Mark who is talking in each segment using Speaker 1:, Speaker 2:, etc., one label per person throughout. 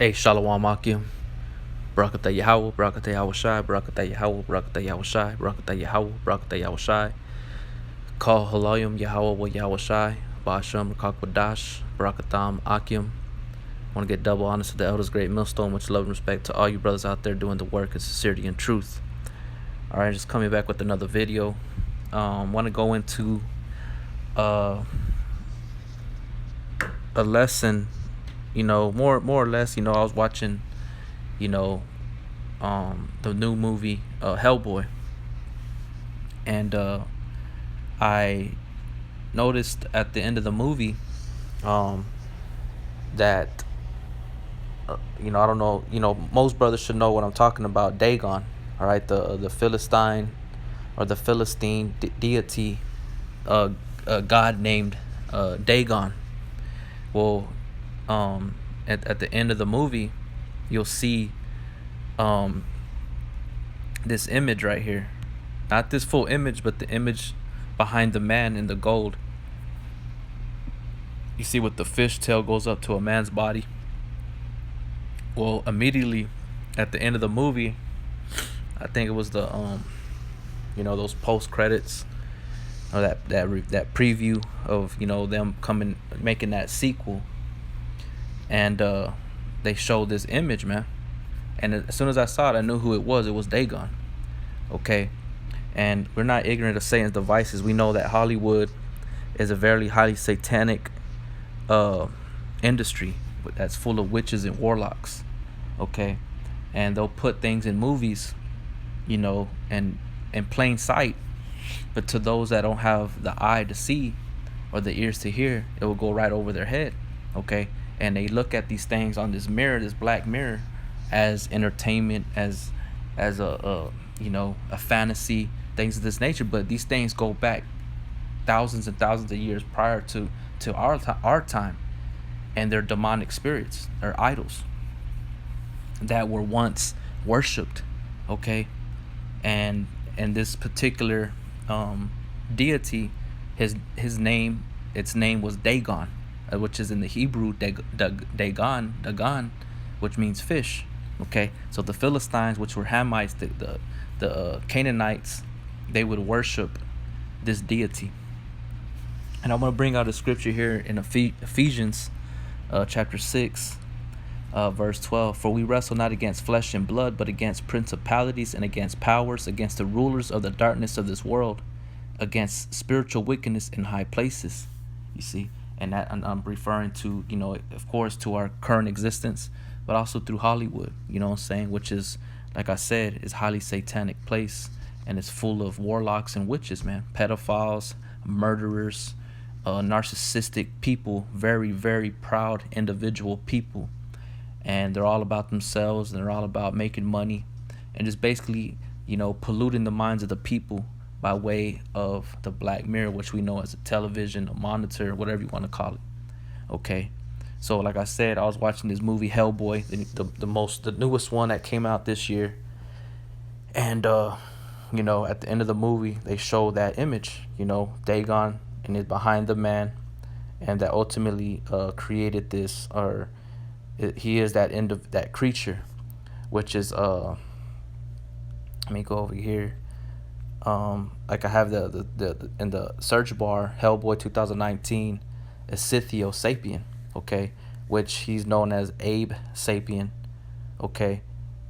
Speaker 1: Hey, Shalom Akim. Barakatah Yahweh, Barakatah Yahweh Shai, Barakatah Yahweh, Barakatah Yahweh Shai, Barakatah Yahweh, Barakatah Yahweh Shai. Call Halayim Yahweh wa Yahweh Shai, Ba'ashem Rakakwadash, Barakatam Akim. Want to get double honors to the elders, great millstone, much love and respect to all you brothers out there doing the work in sincerity and truth. Alright, just coming back with another video. Want to go into a lesson, more or less, I was watching, the new movie Hellboy, and I noticed at the end of the movie that I don't know, most brothers should know what I'm talking about. Dagon, all right, the Philistine or the Philistine deity, god named Dagon. Well, at the end of the movie, you'll see this image right here, not this full image, but the image behind the man in the gold. You see what the fish tail goes up to a man's body. Well, immediately at the end of the movie, I think it was the those post credits, or that preview of them making that sequel, and they showed this image, man. And as soon as I saw it, I knew who it was. It was Dagon. Okay, and we're not ignorant of Satan's devices. We know that Hollywood is a very highly satanic industry that's full of witches and warlocks. Okay, and they'll put things in movies, and in plain sight, but to those that don't have the eye to see or the ears to hear, it will go right over their head. Okay, and they look at these things on this mirror, this black mirror, as entertainment, as a fantasy, things of this nature. But these things go back thousands and thousands of years prior to our time, and they're demonic spirits or idols that were once worshipped. Okay, and this particular deity, its name was Dagon, which is in the Hebrew Dagon, which means fish. Okay, so the Philistines, which were Hamites, the Canaanites, they would worship this deity. And I'm going to bring out a scripture here in Ephesians chapter 6, verse 12. For we wrestle not against flesh and blood, but against principalities and against powers, against the rulers of the darkness of this world, against spiritual wickedness in high places. You see, and that I'm referring to, of course, to our current existence, but also through Hollywood, which is, like I said, is highly satanic place, and it's full of warlocks and witches, man, pedophiles, murderers, narcissistic people, very, very proud individual people, and they're all about themselves, and they're all about making money, and just basically, polluting the minds of the people by way of the black mirror, which we know as a television, a monitor, whatever you want to call it. Okay, so like I said, I was watching this movie Hellboy, the newest one that came out this year, and at the end of the movie, they show that image, Dagon, and it's behind the man, and that ultimately created this, or he is that end of that creature, which is let me go over here. Like I have the in the search bar, Hellboy 2019, Scythio Sapien, okay, which he's known as Abe Sapien, okay,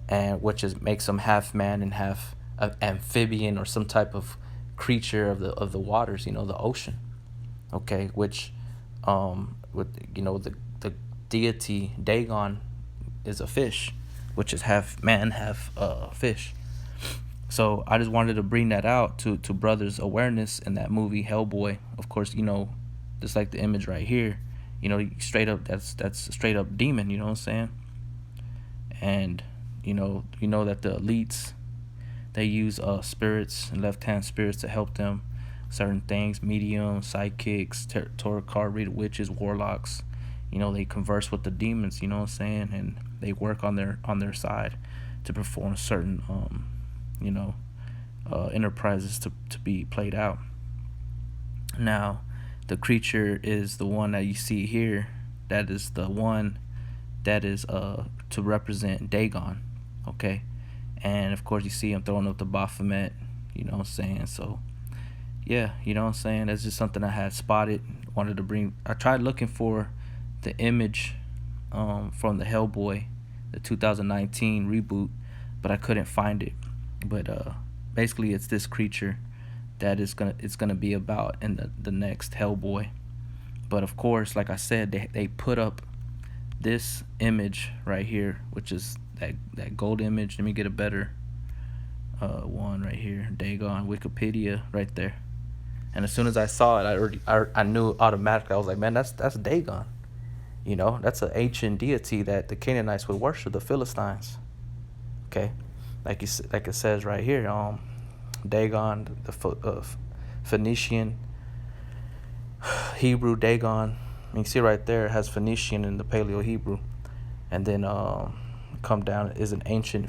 Speaker 1: and which makes him half man and half amphibian, or some type of creature of the waters, the ocean, okay, which with the deity Dagon is a fish, which is half man, half fish. So I just wanted to bring that out to brothers' awareness in that movie Hellboy. Of course, just like the image right here, straight up, that's a straight up demon, you know what I'm saying? And that the elites, they use spirits and left-hand spirits to help them certain things, mediums, psychics, tarot card reader, witches, warlocks. They converse with the demons, you know what I'm saying? And they work on their side to perform certain enterprises to be played out. Now, the creature is the one that you see here. That is the one that is to represent Dagon. Okay, and of course you see him throwing up the Baphomet. You know what I'm saying? So yeah, you know what I'm saying. That's just something I had spotted. Wanted to bring. I tried looking for the image from the Hellboy, the 2019 reboot, but I couldn't find it. But basically, it's this creature that it's gonna be about in the next Hellboy. But of course, like I said, they put up this image right here, which is that gold image. Let me get a better one right here. Dagon Wikipedia right there. And as soon as I saw it, I knew automatically. I was like, man, that's Dagon. You know, that's an ancient deity that the Canaanites would worship, the Philistines. Okay, like it says right here, Dagon, the Phoenician, Hebrew Dagon. You see right there, it has Phoenician in the Paleo Hebrew, and then come down is an ancient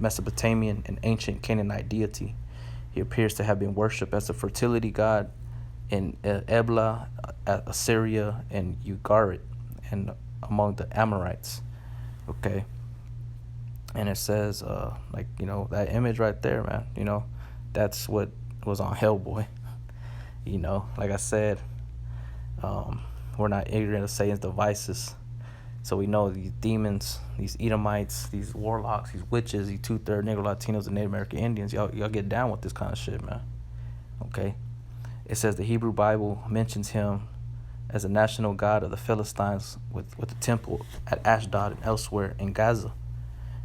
Speaker 1: Mesopotamian and ancient Canaanite deity. He appears to have been worshipped as a fertility god in Ebla, Assyria, and Ugarit, and among the Amorites. Okay. And it says, like, you know, that image right there, man, you know, that's what was on Hellboy. You know, like I said, we're not ignorant of Satan's devices. So we know these demons, these Edomites, these warlocks, these witches, these 2/3 Negro Latinos and Native American Indians, y'all get down with this kind of shit, man. Okay? It says the Hebrew Bible mentions him as a national god of the Philistines with the temple at Ashdod and elsewhere in Gaza,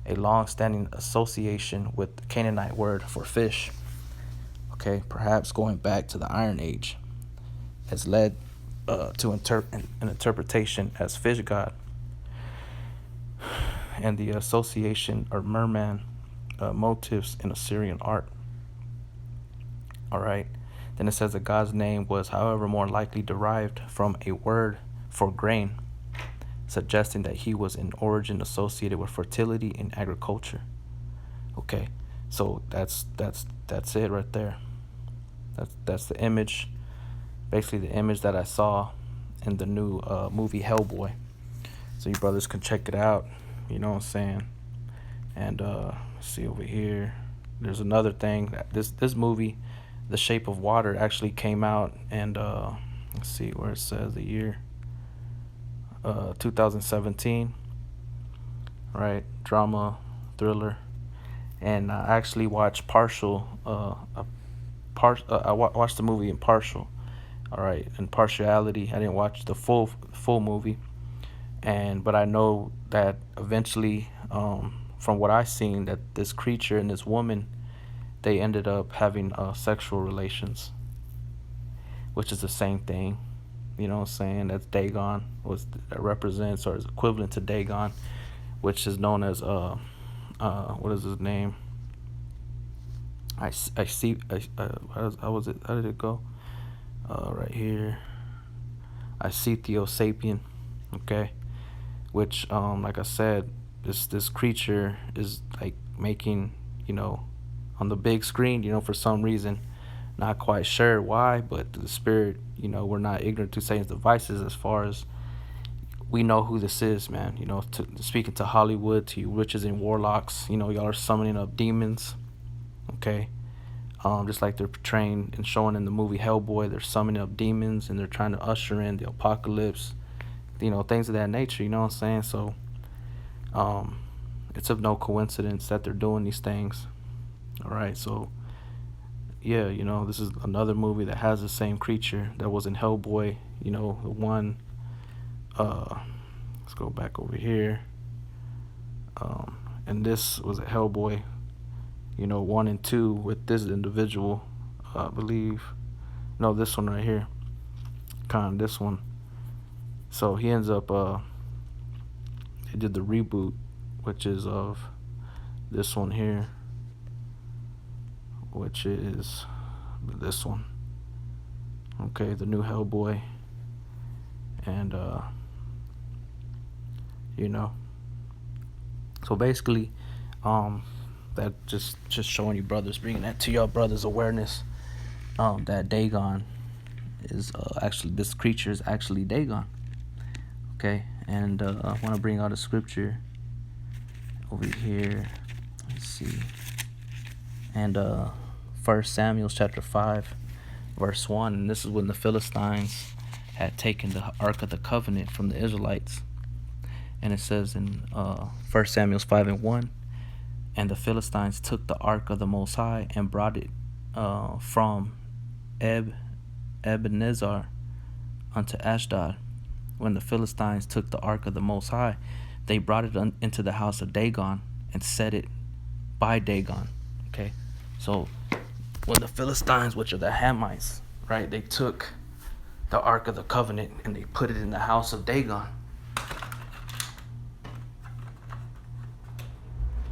Speaker 1: a long-standing association with the Canaanite word for fish. Okay, perhaps going back to the Iron Age, has led to an interpretation as fish god, and the association or merman motifs in Assyrian art. All right. Then it says that God's name was, however, more likely derived from a word for grain, suggesting that he was in origin associated with fertility in agriculture. Okay, so that's it right there. That's the image, basically the image that I saw in the new movie Hellboy. So you brothers can check it out. You know what I'm saying? And see over here, there's another thing that this movie, The Shape of Water, actually came out, and let's see where it says the year, 2017, right? Drama, thriller, and I actually watched partial. I watched the movie in partial. All right, in partiality, I didn't watch the full movie, but I know that eventually, from what I've seen, that this creature and this woman, they ended up having sexual relations, which is the same thing. You know what I'm saying? That's Dagon, that represents or is equivalent to Dagon, which is known as what is his name? I see. How was it? How did it go? Right here. I see Theo Sapien. Okay, which like I said, this creature is like making, you know, on the big screen, you know, for some reason, not quite sure why, but the spirit, you know, we're not ignorant to Satan's devices as far as we know who this is, man. You know, speaking to Hollywood, to you witches and warlocks, you know, y'all are summoning up demons, okay? Just like they're portraying and showing in the movie Hellboy, they're summoning up demons and they're trying to usher in the apocalypse, you know, things of that nature, you know what I'm saying? So, it's of no coincidence that they're doing these things. All right, so yeah, you know, this is another movie that has the same creature that was in Hellboy. You know, the one. Let's go back over here. And this was a Hellboy. You know, 1 and 2 with this individual, I believe. No, this one right here. This one. So he ends up. They did the reboot, which is of this one here, which is this one. Okay, the new Hellboy. And you know, so basically, that just showing you brothers, bringing that to your brothers' awareness, that Dagon is actually, this creature is actually Dagon. Okay, And I want to bring out a scripture over here. Let's see. And 1 Samuel chapter 5, verse 1. And this is when the Philistines had taken the Ark of the Covenant from the Israelites. And it says in 1 Samuel 5 and 1, and the Philistines took the Ark of the Most High and brought it from Ebenezer unto Ashdod. When the Philistines took the Ark of the Most High, they brought it into the house of Dagon and set it by Dagon. Okay, so when the Philistines, which are the Hamites, right, they took the Ark of the Covenant and they put it in the house of Dagon.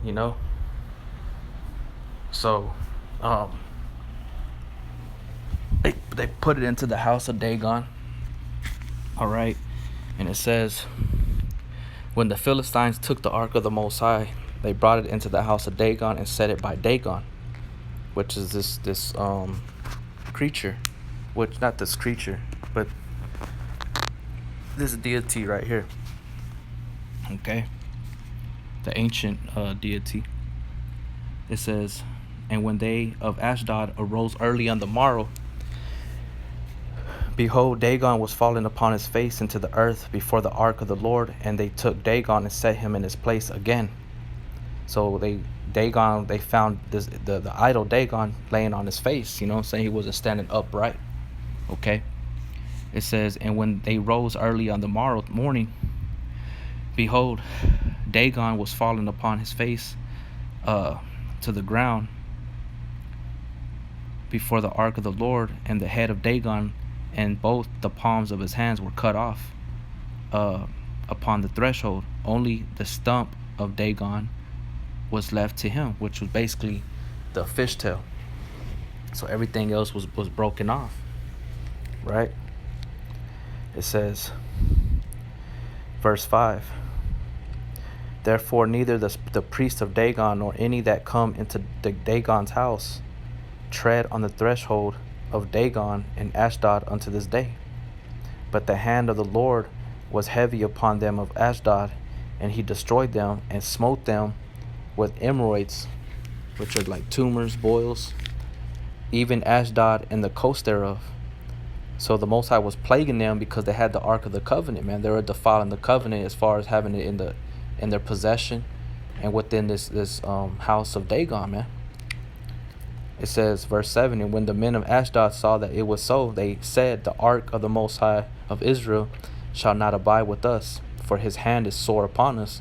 Speaker 1: You know, so they put it into the house of Dagon. All right, and it says, when the Philistines took the Ark of the Most High, they brought it into the house of Dagon and set it by Dagon, which is this creature, which not this creature, but this deity right here. Okay, the ancient deity. It says, and when they of Ashdod arose early on the morrow, behold, Dagon was fallen upon his face into the earth before the ark of the Lord, and they took Dagon and set him in his place again. So they found the idol Dagon laying on his face, you know what I'm saying? He wasn't standing upright. Okay. It says, and when they rose early on the morning, behold, Dagon was fallen upon his face to the ground before the ark of the Lord, and the head of Dagon and both the palms of his hands were cut off upon the threshold. Only the stump of Dagon was left to him, which was basically the fishtail. So everything else was broken off, right? It says, verse 5, therefore neither the priest of Dagon nor any that come into Dagon's house tread on the threshold of Dagon in Ashdod unto this day. But the hand of the Lord was heavy upon them of Ashdod, and he destroyed them and smote them with hemorrhoids, which are like tumors, boils, even Ashdod and the coast thereof. So the Most High was plaguing them because they had the Ark of the Covenant, man. They were defiling the covenant as far as having it in their possession and within this house of Dagon, man. It says, verse 7, and when the men of Ashdod saw that it was so, they said, the Ark of the Most High of Israel shall not abide with us, for his hand is sore upon us,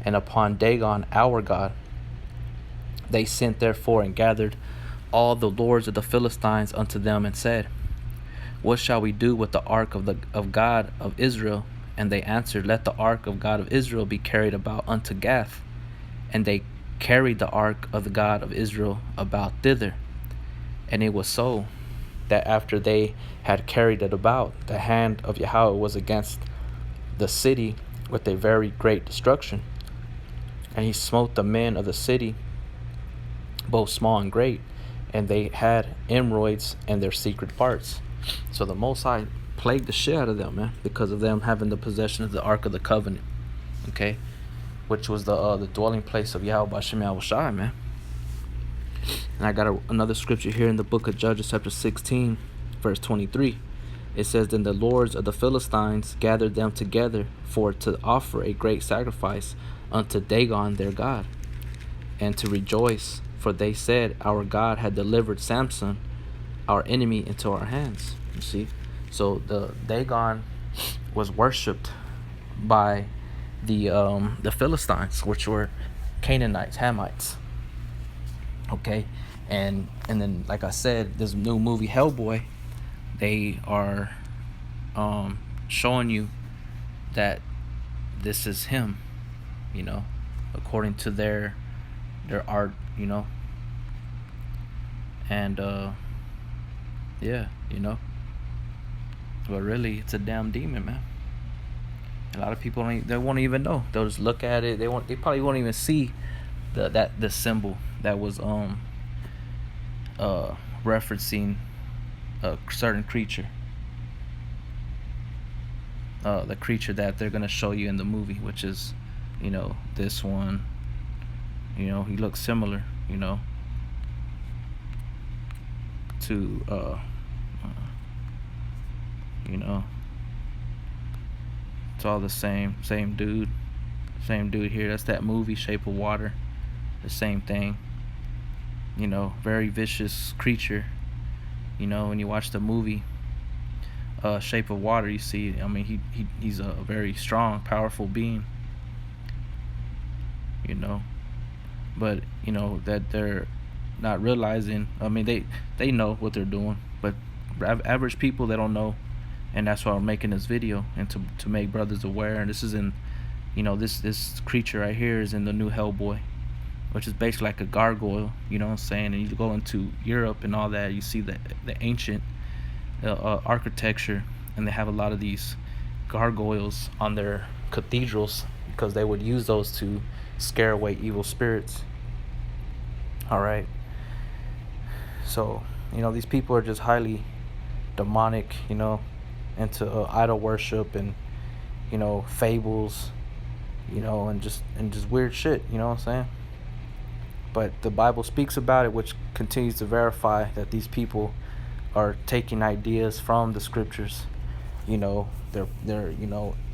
Speaker 1: and upon Dagon our God. They sent therefore and gathered all the lords of the Philistines unto them, and said, what shall we do with the ark of God of Israel? And they answered, let the ark of God of Israel be carried about unto Gath. And they carried the ark of the God of Israel about thither. And it was so, that after they had carried it about, the hand of Yahweh was against the city with a very great destruction. And he smote the men of the city, both small and great, and they had hemorrhoids in their secret parts. So the Most High plagued the shit out of them, man, because of them having the possession of the Ark of the Covenant, okay, which was the dwelling place of Yahweh B'Shem Yahweh Shai, man. And I got another scripture here in the book of Judges, chapter 16, verse 23. It says, then the lords of the Philistines gathered them together for to offer a great sacrifice unto Dagon their God, and to rejoice, for they said, our God had delivered Samson, our enemy, into our hands. You see, so the Dagon was worshipped by the Philistines, which were Canaanites, Hamites. Okay, and then, like I said, this new movie Hellboy, they are showing you that this is him, you know, according to their art, you know, and yeah, you know, but really it's a damn demon, man. A lot of people they won't even know. They'll just look at it. They probably won't even see the symbol that was referencing a certain creature. the creature that they're gonna show you in the movie, which is, this one. He looks similar, to you know, it's all the same dude, here. That's that movie Shape of Water. The same thing. Very vicious creature. When you watch the movie Shape of Water, you see, he's a very strong, powerful being. But that they're not realizing. They know what they're doing, but average people, they don't know. And that's why I'm making this video, and to make brothers aware. And this is in, this creature right here is in the new Hellboy, which is basically like a gargoyle. You know what I'm saying? And you go into Europe and all that, you see the ancient architecture, and they have a lot of these gargoyles on their cathedrals because they would use those to scare away evil spirits. All right. So these people are just highly demonic, into idol worship and fables, and just weird shit. You know what I'm saying? But the Bible speaks about it, which continues to verify that these people are taking ideas from the scriptures. They're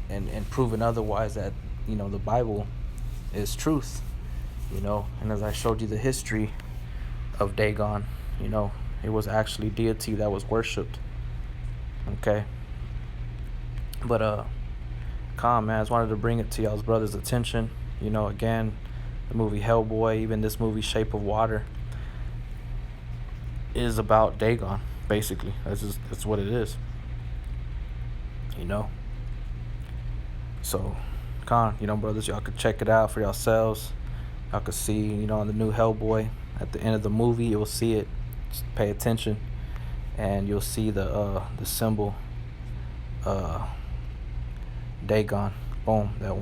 Speaker 1: and proving otherwise, that the Bible is truth. And as I showed you the history of Dagon, it was actually deity that was worshipped. Okay. But man, I just wanted to bring it to y'all's brothers' attention. Again, the movie Hellboy, even this movie Shape of Water, is about Dagon. Basically, that's what it is. So, brothers, y'all could check it out for yourselves. Y'all could see, on the new Hellboy, at the end of the movie, you'll see it. Just pay attention, and you'll see the symbol, Dagon. Boom, that one.